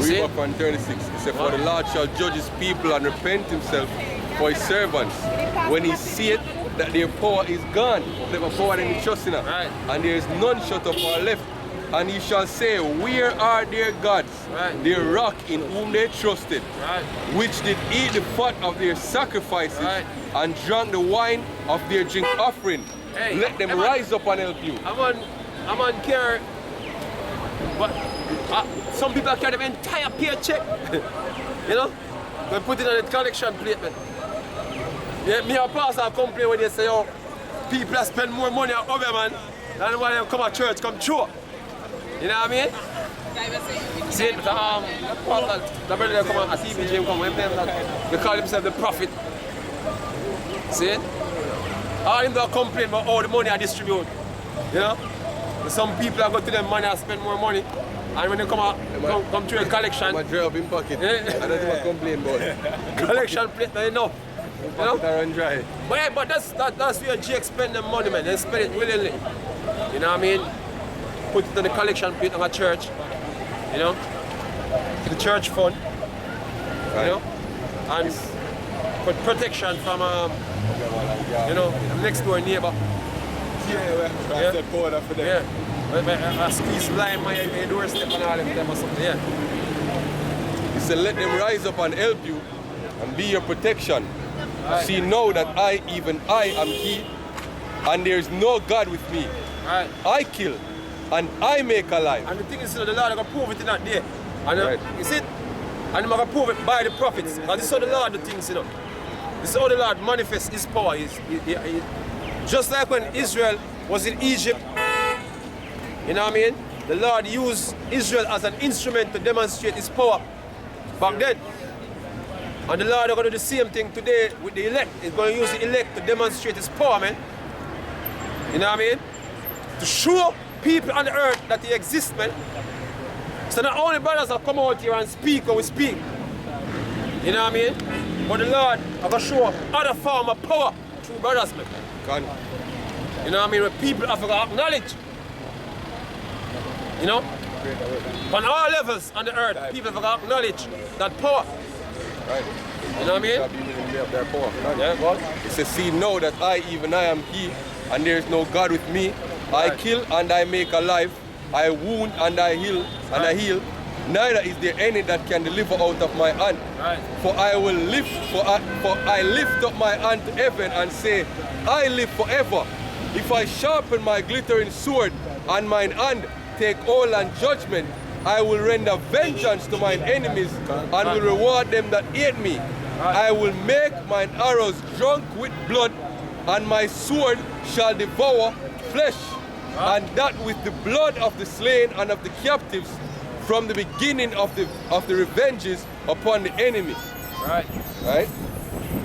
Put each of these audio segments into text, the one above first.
Read up on 36. It says, for the Lord shall judge his people and repent himself for his servants. When he seeth that their power is gone, they have power in the trust in her, Right. and there is none shut up or left. And he shall say, where are their gods, Right. their rock in whom they trusted, Right. which did eat the fat of their sacrifices Right. and drank the wine of their drink offering? Hey, Let them come on. rise up and help you. I'm on care, but some people carry them entire paycheck. You know? They put it on the collection plate, man. Yeah, me and pastor complain when they say, oh, people that spend more money on other man than when they come to church, come true. You know what I mean? See, the brother that come and see me, Jim come, they call themselves the prophet. See? All them that complain about all the money I distribute. You know? Some people are go to them money and spend more money. And when they come to a collection, I'm a draw up in pocket. I don't even complain about it. collection plate, not enough. You know? Pocket run dry. But, yeah, but that's where GX spend them money, man. They spend it willingly. You know what I mean? Put it on the collection plate of a church. You know? The church fund. Right. You know? And for protection from, you know, the next door neighbor. Yeah, I powder for them. Yeah. I squeeze lime on your doorstep and all of them or something, yeah. He said, let them rise up and help you and be your protection. Right. See now that I, even I, am he, and there is no God with me. Right. I kill and I make alive. And the thing is, you know, the Lord is going to prove it in that day. And Right. you see it? And he's going to prove it by the prophets. Because this is how the Lord do things, you know. This is how the Lord manifests his power. Just like when Israel was in Egypt, you know what I mean? The Lord used Israel as an instrument to demonstrate his power back then. And the Lord is going to do the same thing today with the elect. He's going to use the elect to demonstrate his power, man. You know what I mean? To show people on the earth that he exists, man. So not only brothers have come out here and speak when we speak. You know what I mean? But the Lord is going to show other form of power through brothers, man. You know what I mean? When people have to acknowledge. You know? On all levels on the earth, people have to acknowledge that power. Right. You know what I mean? Their power. Yeah, God. He says, see now that I, even I, am he, and there is no God with me. I Right. kill and I make alive. I wound and I heal, and I heal. Neither is there any that can deliver out of my hand. Right. For I will lift, for I lift up my hand to heaven and say, I live forever. If I sharpen my glittering sword and mine hand take all and judgment, I will render vengeance to mine enemies and will reward them that hate me. I will make mine arrows drunk with blood, and my sword shall devour flesh, and that with the blood of the slain and of the captives, from the beginning of the revenges upon the enemy. Right. Right?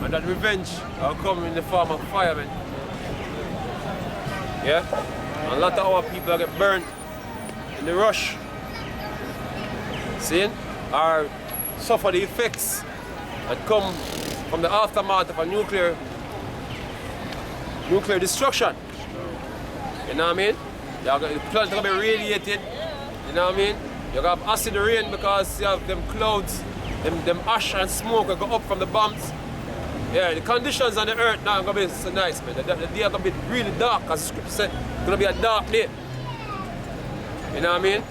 And that revenge will come in the form of fire, man. Yeah? And a lot of our people get burned in the rush. See? Or suffer the effects that come from the aftermath of a nuclear destruction. You know what I mean? The plant will be radiated. You know what I mean? You have acid rain because you have them clouds, them ash and smoke will go up from the bombs. Yeah, the conditions on the earth now are going to be so nice, man. The day are going to be really dark, as the scripture said. It's going to be a dark day. You know what I mean?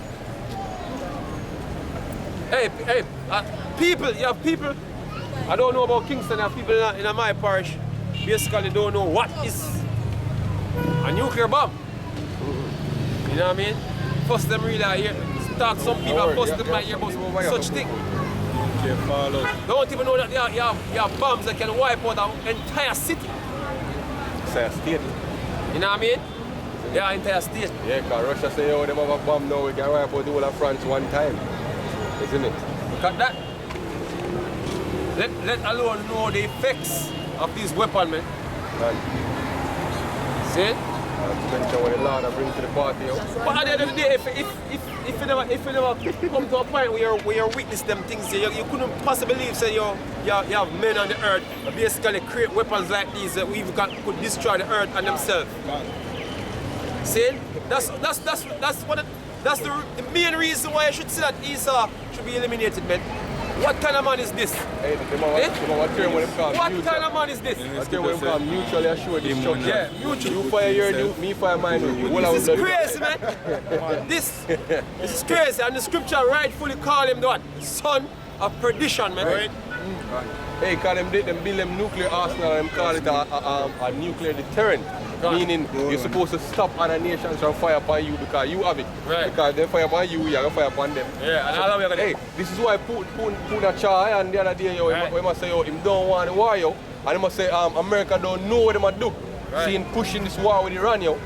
Hey, people, you have people, I don't know about Kingston, you have people in my parish, basically don't know what is a nuclear bomb. You know what I mean? First them really are here, start some people and first them might hear about such thing. Don't even know that you have bombs that can wipe out an entire city. Say a state. You know what I mean? Yeah, entire state. Yeah, because Russia say, oh, them have a bomb now, we can wipe out the whole of France one time. Isn't it? Look at that. Let alone know the effects of these weapons, man. See? To mention what the Lord bring to the party. But at the end of the day, if you never come to a point where you witness them things, you couldn't possibly believe say you have men on the earth that basically create weapons like these that we even could destroy the earth and themselves. See? That's That's the main reason why I should say that Esau should be eliminated, man. What kind of man is this? Hey, what term when them call What mutual? kind of man is this? What term when them call mutually assured destruction? Yeah, mutual. You fire your, me fire mine. This is crazy, man. This is crazy. And the scripture rightfully call him what? Son of perdition, man. Right. Hey, cause them build them nuclear arsenal and call it a nuclear deterrent. Meaning you're supposed to stop other nations from fire upon you because you have it. Right. Because they fire upon you, you're going to fire upon them. Yeah, and all of you are Hey, this is why Puna Chai and the other day, yo, right. we must say, yo, him don't want the war, yo. And he must say, America don't know what they must do. Right. Seeing pushing this war with Iran, yo.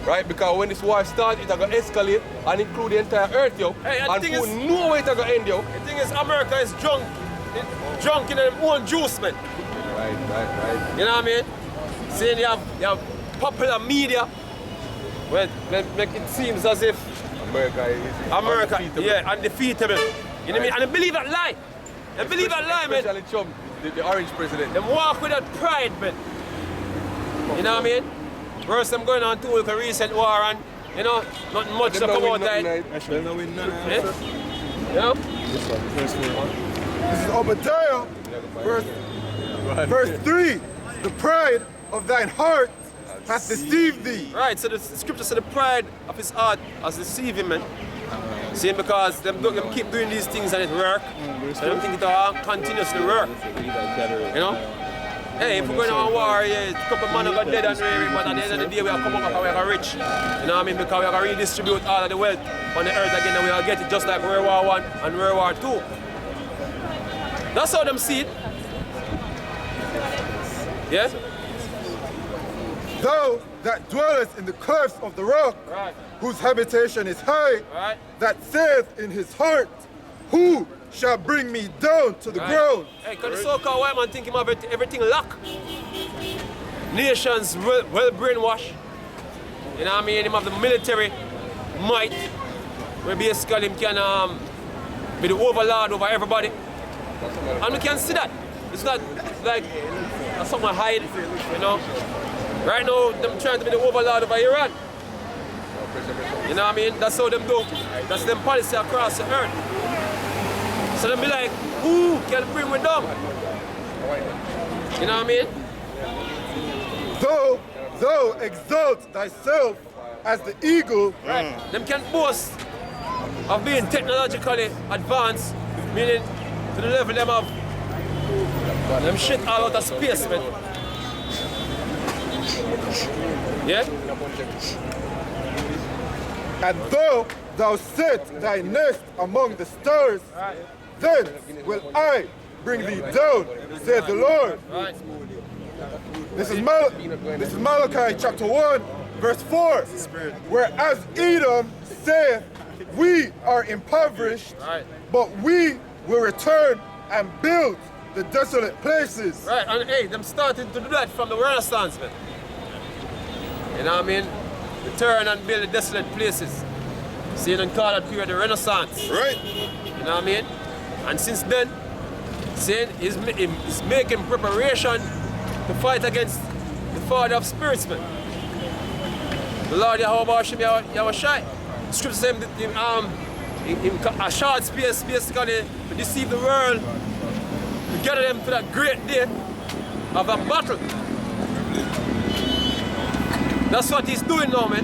Right? Because when this war starts, it's going to escalate and include the entire earth, yo. Hey, and and the thing Putin is- know where it's going to end, yo. The thing is, America is drunk in their own juice, man. Right. You know what I mean? Saying you have popular media where make it seems as if America is undefeatable. yeah, undefeatable. You know what I mean? And they believe that lie. They believe that lie, man. Especially Trump, the orange president. Them walk with that pride, man. You know what I mean? First, them going on to a recent war and, you know, nothing much to come out there. They'll not win none of them. You know? This This is Obadiah, verse 3. The pride of thine heart hath deceived thee. Right, so the scripture said the pride of his heart has deceived him, man. See, because them keep doing these things and it work. So them think it will continuously work. You know? Hey, if we're going on a war, yeah, a couple of men got dead and weary, but at the end of the day, we are coming up and we are rich. You know what I mean? Because we are going to redistribute all of the wealth on the earth again and we will get it just like World War I and World War II. That's how them see it. Yeah? Thou that dwellest in the clefts of the rock, Right. whose habitation is high, Right. that saith in his heart, who shall bring me down to the Right. ground? Hey, because the so-called white man think him have everything locked. Nations well brainwashed. You know what I mean? Him have the military might, where basically him can be the overlord over everybody. And we can see that. It's not like someone hide, you know. Right now, them trying to be the overlord over Iran. You know what I mean? That's how them do. That's them policy across the earth. So them be like, who can bring me down? You know what I mean? Thou exalt thyself as the eagle, Right. Them can boast of being technologically advanced, meaning to the level them have them shit all out of space, man. Yeah? and though thou set thy nest among the stars, then will I bring thee down, saith the Lord. Right. This is Malachi chapter 1, verse 4. Whereas Edom saith, we are impoverished, Right. but we will return and build the desolate places. Right, and hey, them starting to do that from the Renaissance, man. You know what I mean? Return and build the desolate places. See, you don't call that period the Renaissance. Right? You know what I mean? And since then, saying he's making preparation to fight against the father of spirits, man. The Lord Yahweh Hashem Yahushai. Scripture says him a short space basically to deceive the world, to gather them to that great day of a battle. That's what he's doing now, man.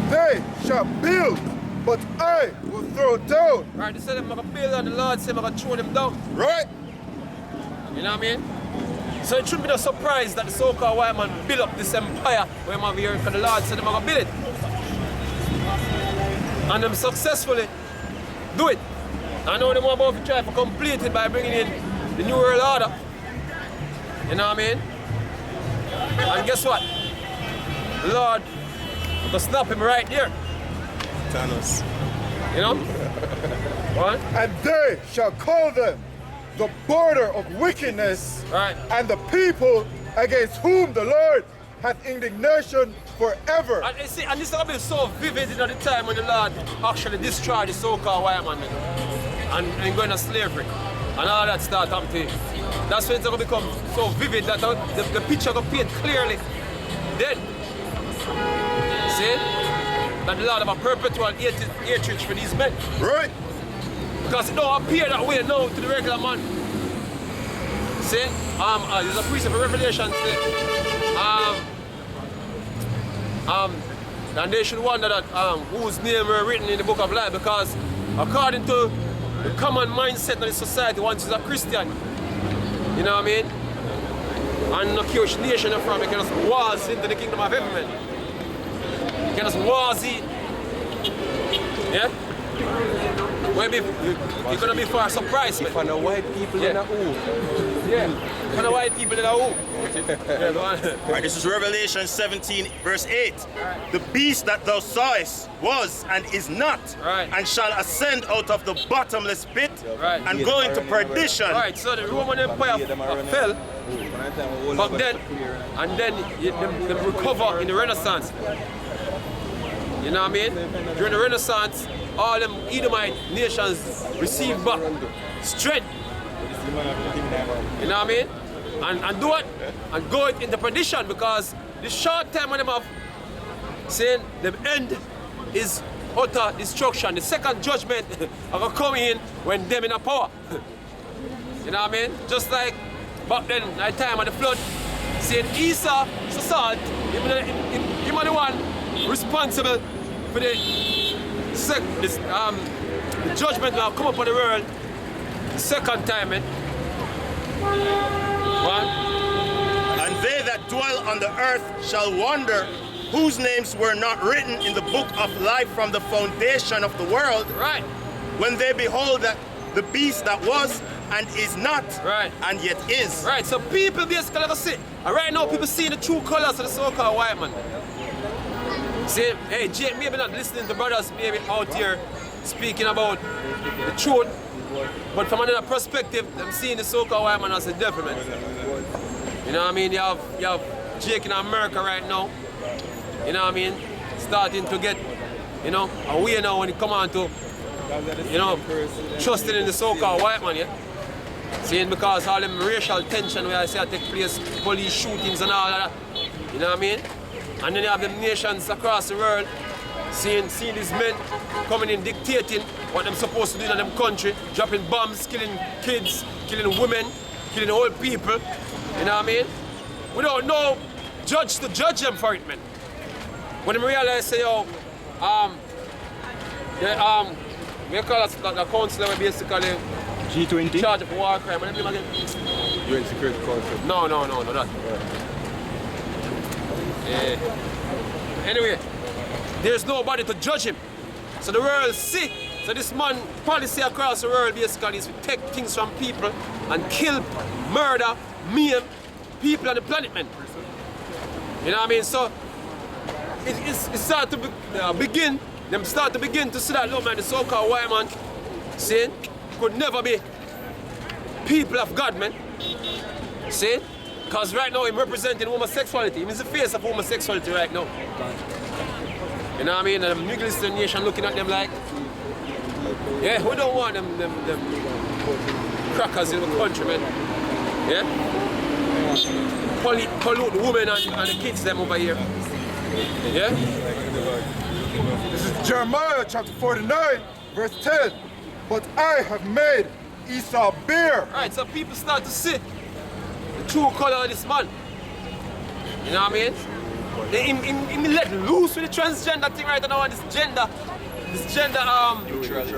They shall build, but I will throw down. Right, they said I'm gonna build and the Lord said I'm gonna throw them down. Right? You know what I mean? So it shouldn't be no surprise that the so-called white man build up this empire where I'm here because the Lord said I'm gonna build it. And them successfully do it. I know them about to try to complete it by bringing in the New World Order. You know what I mean? And guess what? The Lord will snap him right there. Thanos. You know? What? And they shall call them the border of wickedness, Right. and the people against whom the Lord hath indignation forever. And you see, and this is going to be so vivid at the time when the Lord actually destroyed the so-called white man and going to slavery and all that start happening. That's when it's going to become so vivid that the picture going to paint clearly then. See? That the Lord have a perpetual hatred for these men. Right. Because it don't appear that way now to the regular man. See? There's a precept of Revelation say, and they should wonder that whose name were written in the book of life, because according to the common mindset of the society, once is a Christian, you know what I mean? And no care which nation you're from, you can just waltz into the kingdom of heaven, man. You can just waltz in. Yeah? Maybe you're gonna be for a surprise, man. For the white people in a who. Yeah. For the white people in a who. Yeah, go on. Alright, this is Revelation 17, verse 8. The beast that thou sawest was and is not, Right. and shall ascend out of the bottomless pit Right. and go into perdition. Alright, so the Roman Empire fell back then, and then they recover in the Renaissance. You know what I mean? During the Renaissance, all them Edomite nations received back strength. You know what I mean? And do it and go into perdition, because the short time when them have saying the end is utter destruction. The second judgment are gonna come in when them in a power. You know what I mean? Just like back then, at the time of the flood, saying Esau, salt, him are the one responsible for the judgment that will come upon the world the second time, man. What? And they that dwell on the earth shall wonder, whose names were not written in the book of life from the foundation of the world, Right, when they behold that the beast that was and is not, Right. and yet is. right. So people basically go see. And right now people see the true colors of the so-called white man. See, hey, Jake, maybe not listening to brothers maybe out here speaking about the truth, but from another perspective, them seeing the so-called white man as a devil, man. You know what I mean? You have Jake in America right now. You know what I mean? Starting to get, you know, aware now when it come on to, you know, trusting in the so-called white man, yeah? Seeing because all them racial tension where I say take place, police shootings and all of that. You know what I mean? And then you have them nations across the world seeing these men coming in dictating what they're supposed to do in them country, dropping bombs, killing kids, killing women, killing old people. You know what I mean? We don't know judge to judge them for it, man. When they realize say, yo, we call us the council we basically G20. charge of war crime. And again. UN Security Council. No, that. Anyway, there's nobody to judge him. So the world see. So this man policy across the world basically is to take things from people and kill, murder, maim people on the planet, man. You know what I mean? So it start to begin. Them start to begin to see that, look, man, the so-called white man saying could never be people of God, man. See? Because right now he's representing homosexuality. He's the face of homosexuality right now. You know what I mean? And the Middle Eastern nation looking at them like, yeah, we don't want them crackers in the country, man. Yeah? Pollute the women and the kids them over here. Yeah? This is Jeremiah chapter 49, verse 10. But I have made Esau bare. Right, so people start to see the true color of this man. You know what I mean? He let loose with the transgender thing right now, and this gender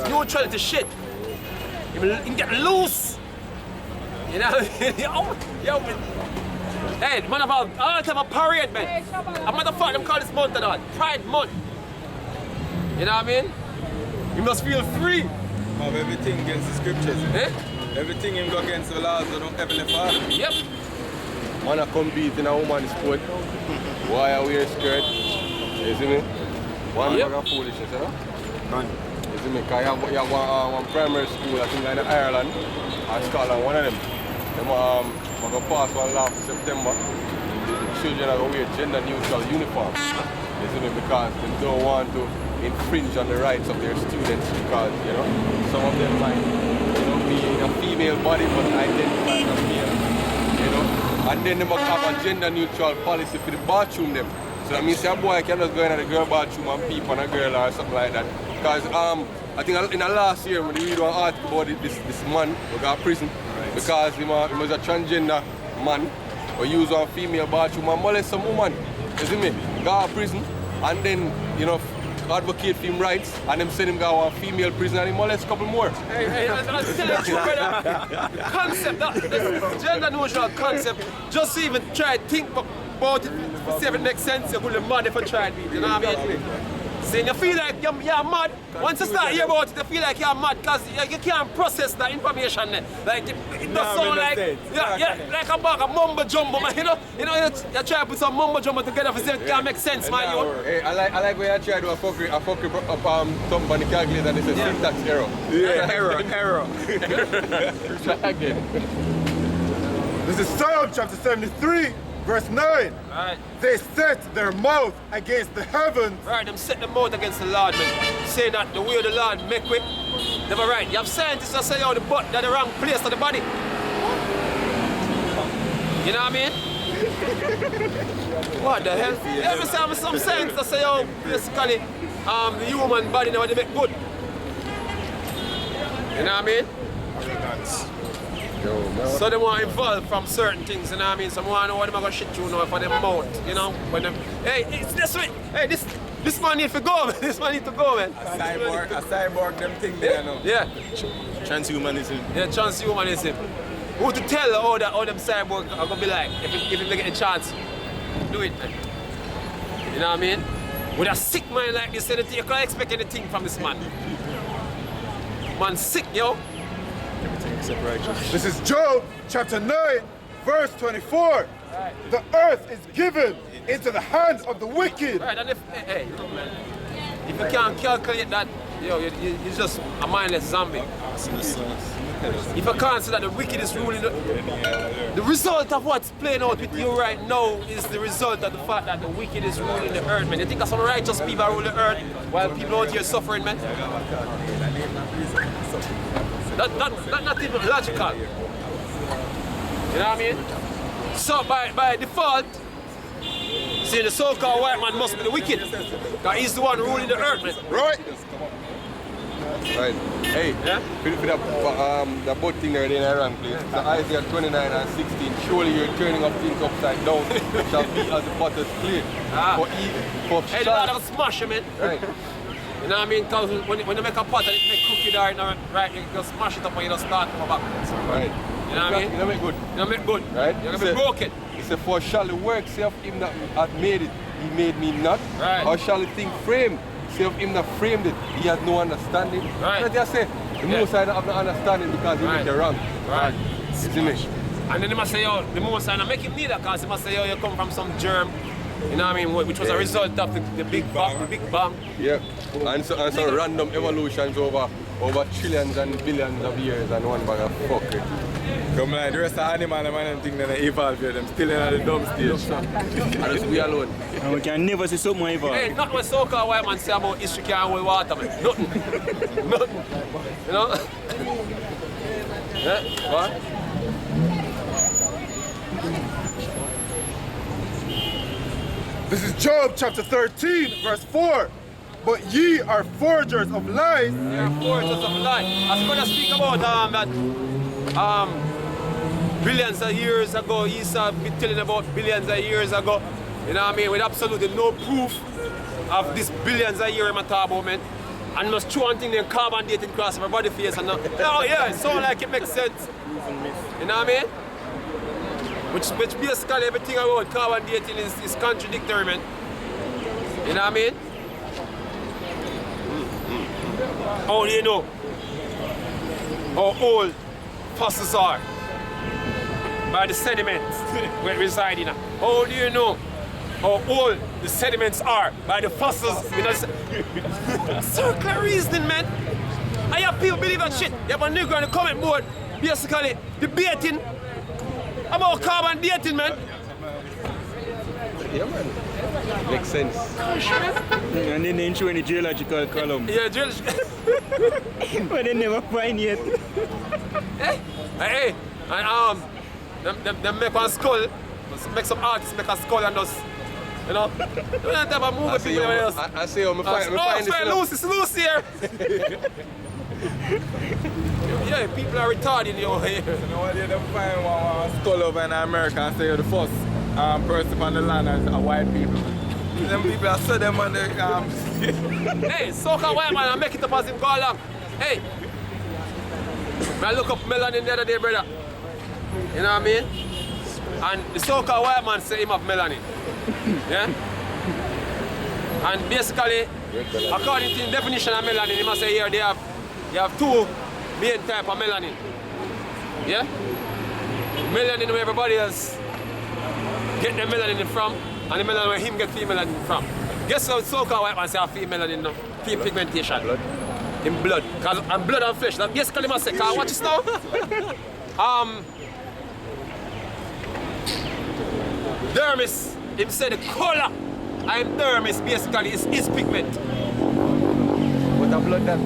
neutrality shit. He get loose. You know what I mean? Yo, man. Hey, man, all the time a parade, man. A matter of fact, them call this month and all Pride Month. You know what I mean? You must feel free. Have everything against the scriptures. Eh? Everything him go against the laws of the Heavenly Father. Yep. Man a come beat in a woman's sport. Why are we scared? You see me? One Yep. bag of foolishness, you know? You see me? Because you have one primary school, I think in Ireland, or Scotland, one of them. Them going to pass one law for September. The children are going to wear gender neutral uniforms. You see me? Because they don't want to infringe on the rights of their students, because, you know, some of them might, you know, be in a female body but identify as male, you know. And then they must have a gender neutral policy for the bathroom them. So So that means a boy can just go in the girl bathroom and peep on a girl or something like that. Because I think in the last year when we read an article about this man who got prison because he was a transgender man who used one female bathroom and molest some woman. You see me? Got to prison and then, you know, advocate for him rights and them send him go to a female prison and he molest a couple more. Hey, I'm telling you, brother. The concept, this gender neutral concept, just even try to think about it, see if it makes sense, you're going to mad if you try it, you know what I mean? See, you feel like you're mad. Once you start hearing about it, you feel like you're mad because you can't process that information. Like it does sound like like a bag of mumbo jumbo, man. You try to put some mumbo jumbo together for see if it can't make sense, man. Hey, I like when you try to do a fuckery something on the calculator and it's a syntax error. Yeah, error. Try again. This is Psalm chapter 73, verse 9. Right. They set their mouth against the heavens. Right, them set them out against the Lord, man. Saying that the way of the Lord make with. They were right. You have scientists that say, oh, the butt, that's the wrong place for the body. You know what I mean? What the hell? Yeah, I say some scientists that say, oh, basically, the human body now they make good. You know what I mean? So they want to evolve from certain things, you know what I mean? So I want to know what they're going to shit you know for them mouth, you know? When them, hey, it's this way. Hey, this man need to go, man. This man need to go, man. A cyborg, them thing there, no? Yeah. Transhumanism. Yeah, transhumanism. Who to tell how them cyborg are going to be like if they get a chance? Do it, man. You know what I mean? With a sick mind like this, you can't expect anything from this man. Man sick, yo. This is Job chapter 9, verse 24. Right. The earth is given into the hands of the wicked. Right, and if you can't calculate that, yo, you're just a mindless zombie. If you can't see that the wicked is ruling, the result of what's playing out with you right now is the result of the fact that the wicked is ruling the earth, man. You think that some righteous people rule the earth while people out here suffering, man? That's not even logical. You know what I mean? So by default, see, the so-called white man must be the wicked. Because he's the one ruling the earth, man. Right? Right. Hey, Yeah? for the boat thing there in Iran, please. So Isaiah 29 and 16, surely you're turning up things upside down, shall be as the potter's clay. For Hey, the Lord will smash him, man. Right. You know what I mean? Because when you make a pot and it make crooked or right, you just smash it up and you just start from backwards. Right. You know what I mean? You know make good. You know make good. Right. You're gonna be broken. He said, for shall the work say of him that hath made it, he made me not? Right. Or shall the thing framed say of him that framed it, he has no understanding? Right. But they say, the Yeah. Most High don't have no understanding because he make it wrong. Right. You see me? And then they must say, yo, the Most High, make him neither, because they must say, yo, you come from some germ. You know what I mean? Which was a result of the Big Bang. Yeah. And so random evolutions over trillions and billions of years and one bag of fuckery. Come like the rest of the animal and thing that they evolve here, them still in the dumb stage. And it's we alone. And we can never see something evolve. Hey, not what so-called white man say about history can't hold water, man. Nothing. Nothing. You know? Yeah? What? This is Job chapter 13, verse 4. But ye are forgers of lies. They are forgers of life. I was going to speak about that billions of years ago. Esau been telling about billions of years ago. You know what I mean? With absolutely no proof of this billions of years I'm talking about, man. And must throw one thing named carbon dating across my body face and oh yeah, it sounds like it makes sense. You know what I mean? Which basically everything about carbon dating is contradictory, man. You know what I mean? How do you know how old fossils are? By the sediments where it reside in. How do you know how old the sediments are? By the fossils. Circular reasoning, man. I have people believe that shit. You have a nigga on the comment board basically debating about carbon dating, man. Yeah, man. Makes sense. And then they show in the geological column. Yeah, geological. But they never find yet. Hey, and them make one skull, make some artists make a skull and just You know? You don't have a movie I see people you. else. I see you. Me find It's this. loose, it's loose here. Yeah, people are retarded, you know. You know what, they don't find one skull over in America and say you're the first person on the land as a white people. Them people are so them on the Hey, soca white man, I make it up as him go along. Hey, I look up melanin the other day, brother. You know what I mean? And the soca white man say him have melanin. Yeah? And basically, according to the definition of melanin, he must say here you have two main type of melanin. Yeah? Melanin where everybody else get their melanin from, and the melanin where him get female melanin from. Guess how soca white man say have female melanin now? Female pigmentation. Blood. In blood. Cause and blood and flesh. That basically must say, cause watch this now. Dermis, him say the color I'm dermis basically is his pigment. What a blood that?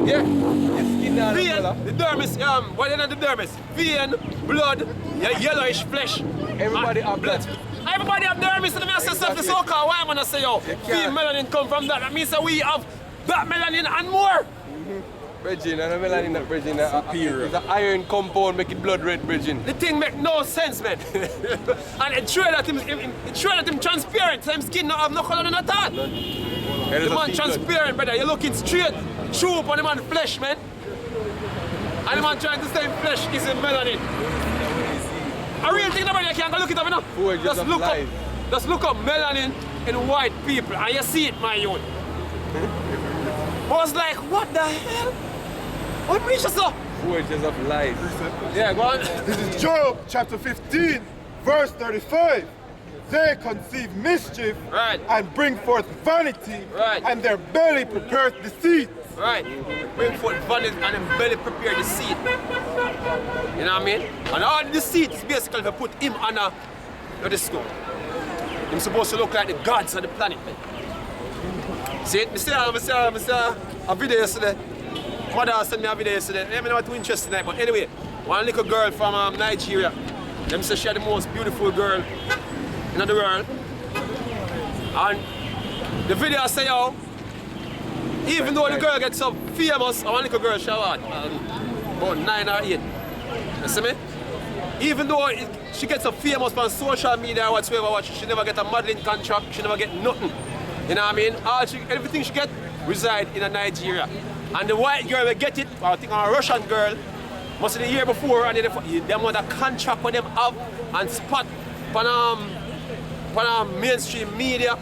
Yeah. Your skin all Vein, color. the dermis, what is the dermis? Vein, blood, yellowish flesh. Everybody have blood. Everybody have dermis, and the man says the so-called white man say, yo, female melanin come from that. That means that we have that melanin and more. Bridging and the melanin that bridging is an iron compound make it blood red bridging. The thing make no sense, man. And it show that him transparent, so him skin not have no color in at all. The man transparent, brother. You're looking straight through upon the man flesh, man. And the man trying to say flesh is in melanin. A real thing, nobody can go look it up, you know. Just look up melanin in white people, and you see it, my youth. I was like, what the hell? What preacher saw? Forges of life. Yeah, go on. This is Job chapter 15, verse 35. They conceive mischief Right. and bring forth vanity, Right. and their belly prepares deceit. Right. Bring forth vanity and then belly prepare the seed. You know what I mean? And all the seed is basically to put him on a pedestal. He's supposed to look like the gods of the planet, man. See it? I saw a video yesterday. Mother sent me a video yesterday. I don't know what too interesting, but anyway, one little girl from Nigeria. Them say she's the most beautiful girl in the world. And the video say, yo, even though the girl gets so famous, one little girl, she what, about 9 or 8. You see me? Even though she gets so famous on social media or whatsoever, she never get a modeling contract, she never get nothing. You know what I mean? Everything she get reside in Nigeria. And the white girl will get it, I think a Russian girl, must be the year before, and they want a contract for them have and spot on mainstream media.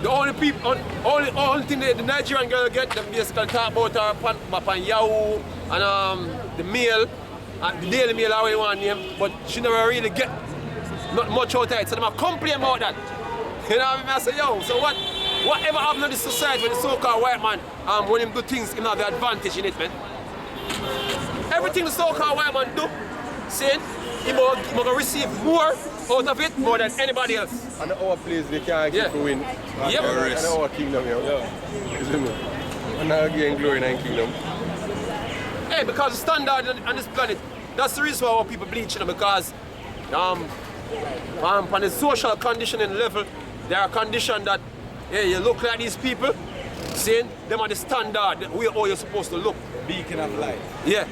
The only thing the Nigerian girl get, them basically talk about her on Yahoo and the Mail, and the Daily Mail, how you want to name, but she never really get not much out of it. So they complain about that. You know what I mean? I say, yo, so whatever happens in this society with the so-called white man, when him do things, him have the advantage in it, man. Everything the so-called white man do, saying, he will receive more out of it more than anybody else. And our place they can't keep to win. Yep. And our kingdom, yo. You see me? And now again glory in our kingdom. Hey, because the standard on this planet, that's the reason why our people bleach, you know, because on the social conditioning level, they are conditioned that, hey, you look like these people, saying them are the standard, the way how you're supposed to look. beacon of light. Yeah.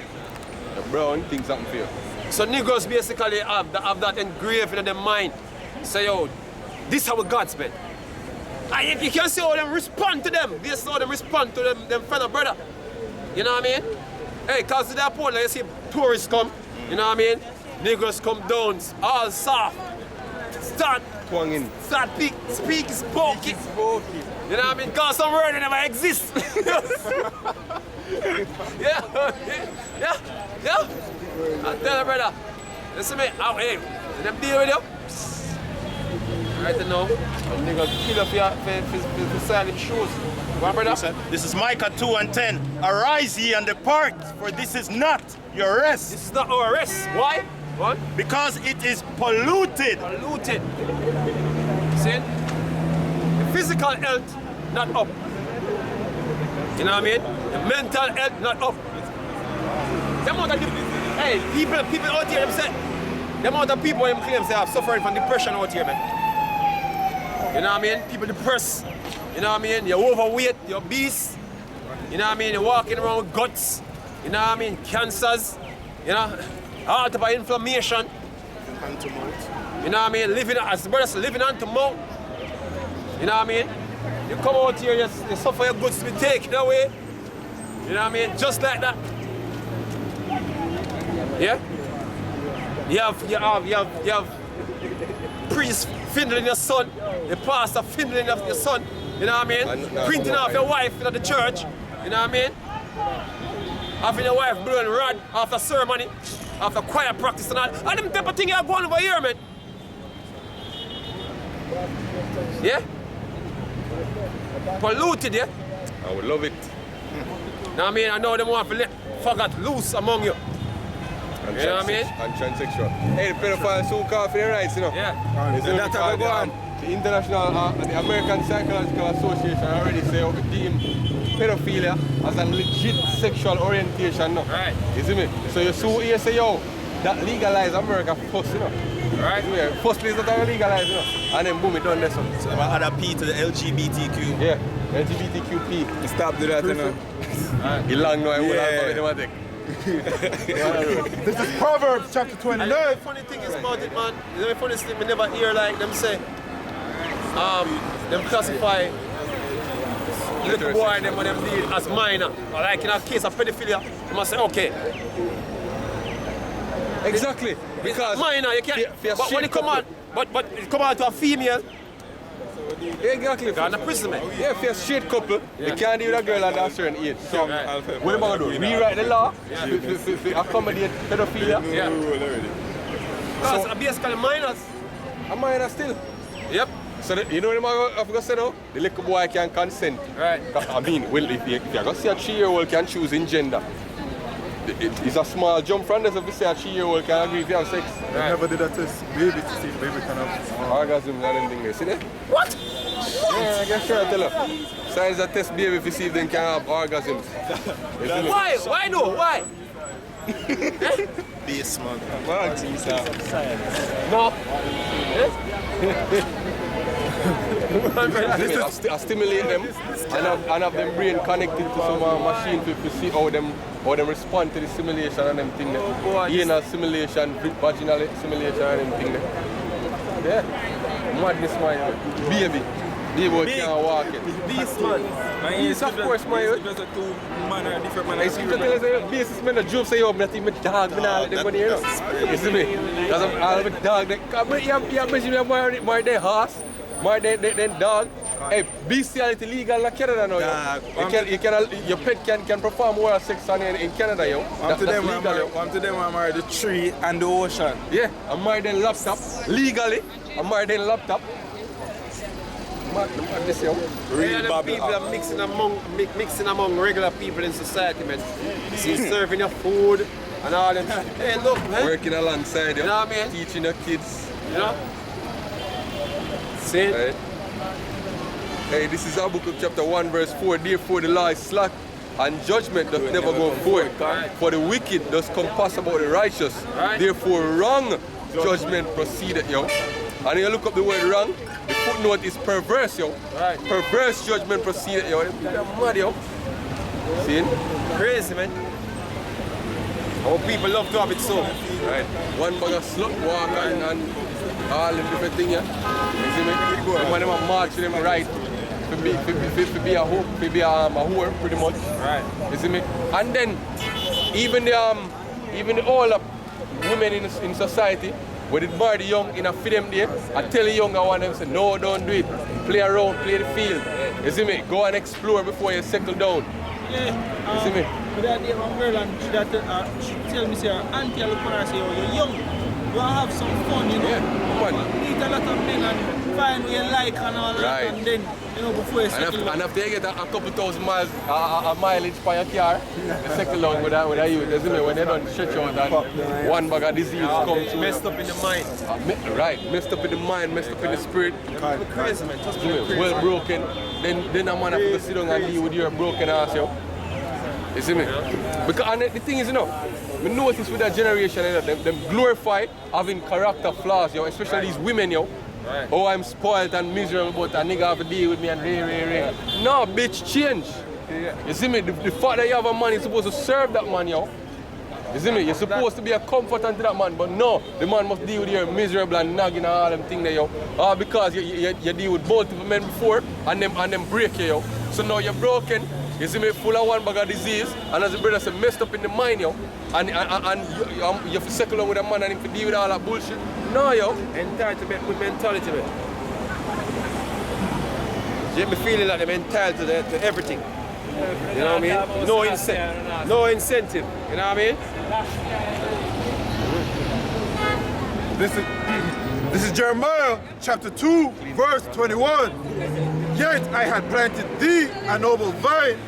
The brown things happen for you. So Negroes basically have that engraved in their mind. Say, yo, this is our God's man. And you can see how them respond to them. This is how them respond to them fellow brother. You know what I mean? Hey, cause to that point, like you see tourists come, you know what I mean? Negroes come down, all soft. Start Twanging. speak, spoke it. You know what I mean? Cause some word never exists. yeah. I tell you, brother. Listen to me. Hey, them deal with you. Right now, nigga kill up for selling shoes. Go on, brother. This is Micah 2:10. Arise ye and depart, for this is not your rest, This is not our rest. Why? What? because it is polluted. Polluted. See? The physical health, not up. You know what I mean? The mental health, not up. The amount of people out here, them say, the amount of people them claim they have suffering from depression out here, man. You know what I mean? People depressed. You know what I mean? You're overweight, you're obese. You know what I mean? You're walking around with guts. You know what I mean? Cancers. You know? Heart by inflammation. You know what I mean? Living as brothers living hand to mouth. You know what I mean? You come out here, you suffer your goods to be taken away. You know what I mean? Just like that. Yeah? You have priest findling your son, the pastor findling of your son, you know what I mean? Printing off your wife in the church, you know what I mean? Having your wife blowing rod after ceremony, after choir practice and all. And them type of thing you are going over here, man. Yeah? Polluted, yeah? I would love it. Know what I mean? I know them want to let faggot loose among you. And You know what I mean? And transsexual. Hey, the pedophiles soon call for their rights, you know. Yeah. It's That's how we go on. The International, the American Psychological Association already say we deem pedophilia as a legit sexual orientation, no? Right. You see me? So you say, yo, that legalize America first, you know? Right. You see me? First place that I legalize, you know? And then boom, it done this one. So I add a P to the LGBTQ. Yeah, LGBTQP. Stop do that, you know. He long now, I will Yeah. have it. This is Proverbs chapter And 29. the funny thing is about it, man, the funniest thing we never hear like them say, them classify little boy and them when them deal as minor. Or like in a case of pedophilia, you must say, okay, Exactly. Because minor, you can't. But when it come out, but it come out to a female, exactly. got an imprisonment. Yeah, if you're a straight couple, you can't deal with a girl at a certain age. So, Right. what am I going to do? Rewrite the law to accommodate pedophilia? Yeah. Because basically minors. A minor still. Yep. So, you know what I'm going to say now? The little boy can consent. Right. I mean, well, if you're going to see a 3-year-old can choose in gender, it's a small jump from this if you say a 3-year-old can agree if you have sex. I never did a test baby to see if baby can have. Orgasms and them things, see that? What? Yeah, I can sure tell you. Science a test baby if you see if they can have orgasms. You see me? Why? Why no? Why? Base man. No. I stimulate them and have them brain connected to some machine to see how them respond to the stimulation and them thing there. Anal stimulation, vaginal stimulation and them thing there. Yeah. Madness, man. Baby. Baby boy can't walk it. Beast man. Yes, of course, my youth. Just a two manner, different manner. I see to tell us that basis men a joke say yo, me think me dog, me nah let them go there, you know. You see me? Because I'm all of a dog. You imagine more than horse, more than dog. Hey, bestiality legal in Canada now, yo. Your pet can perform oral sex on you in Canada, yo. I'm to them, legal, I'm married the tree and the ocean. Yeah, I'm married than laptop. Legally, I'm married than laptop. Madness, yo. Real people are mixing among regular people in society, man. See, serving your food and all them. Hey, look, man. Working alongside you, You know what I mean? teaching your kids. You know? See? Right? Hey, this is Habakkuk chapter 1 verse 4. Therefore the law is slack and judgment doth never go forth. For the wicked does compass about the righteous. Right. Therefore wrong judgment proceedeth, yo. And you look up the word wrong, the footnote is perverse, yo. Right. Perverse judgment proceedeth, yo. They're mad, yo. See? Crazy, man. Our people love to have it so. Right. One bag of slut walk and all them different things, yeah. You see me? When them are marching them right. To be a whore, pretty much. Right. You see me? And then even the older women in society, when it marry the young in a freedom day, I tell the younger one them say, no, don't do it. Play around, play the field. You see me? Go and explore before you settle down. You see me? But that day one girl and she tell me, say, auntie, I look at her and say, oh, you're young. You want to have some fun, you know? Yeah, come on. Meet a lot of men and find what you like and all that. Right. And then, you know, before you settle down. And after you get a couple thousand miles, a mileage for your car, you settle down with a youth. You see me? When they don't stretch out and one bag of disease comes through. Messed up in the mind. Right, messed up in the mind, messed up in the spirit. Crazy, man. Just Well broken. Then a man have to sit down and deal with your broken ass, yo. You see me? Because and the thing is, you know, we notice with that generation, you know, them glorify having character flaws, yo, especially these women, yo. Right. Oh, I'm spoiled and miserable, but a nigga have to deal with me and re. No, bitch, change. You see me? The fact that you have a man, you're supposed to serve that man, yo. You see me? You're supposed to be a comfort unto that man, but no, the man must deal with your miserable and nagging and all them things there, yo. All because you deal with multiple men before and them break you, yo. So now you're broken, you see me, full of one bag of disease, and as the brother said, messed up in the mind, yo. And you have to settle down with a man and him to deal with all that bullshit. No, yo. Entitlement with mentality, man. You get me feeling like they're entitled to everything. You know what I mean? No incentive. You know what I mean? This is Jeremiah chapter 2, verse 21. Yet I had planted thee a noble vine,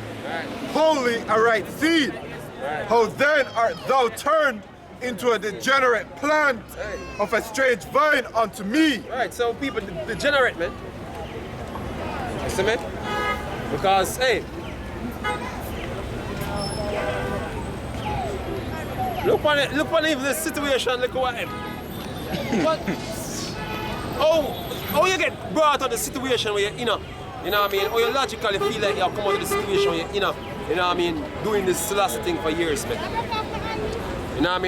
wholly a right seed. How then art thou turned into a degenerate plant of a strange vine unto me? Right, so people degenerate, man. You see me? Because, hey, look on even the situation, look what him. What? Oh, you get brought out of the situation where you're, you know what I mean? Or you logically feel like you come out of the situation where you're, you know what I mean, doing this last thing for years, man. You know what I mean?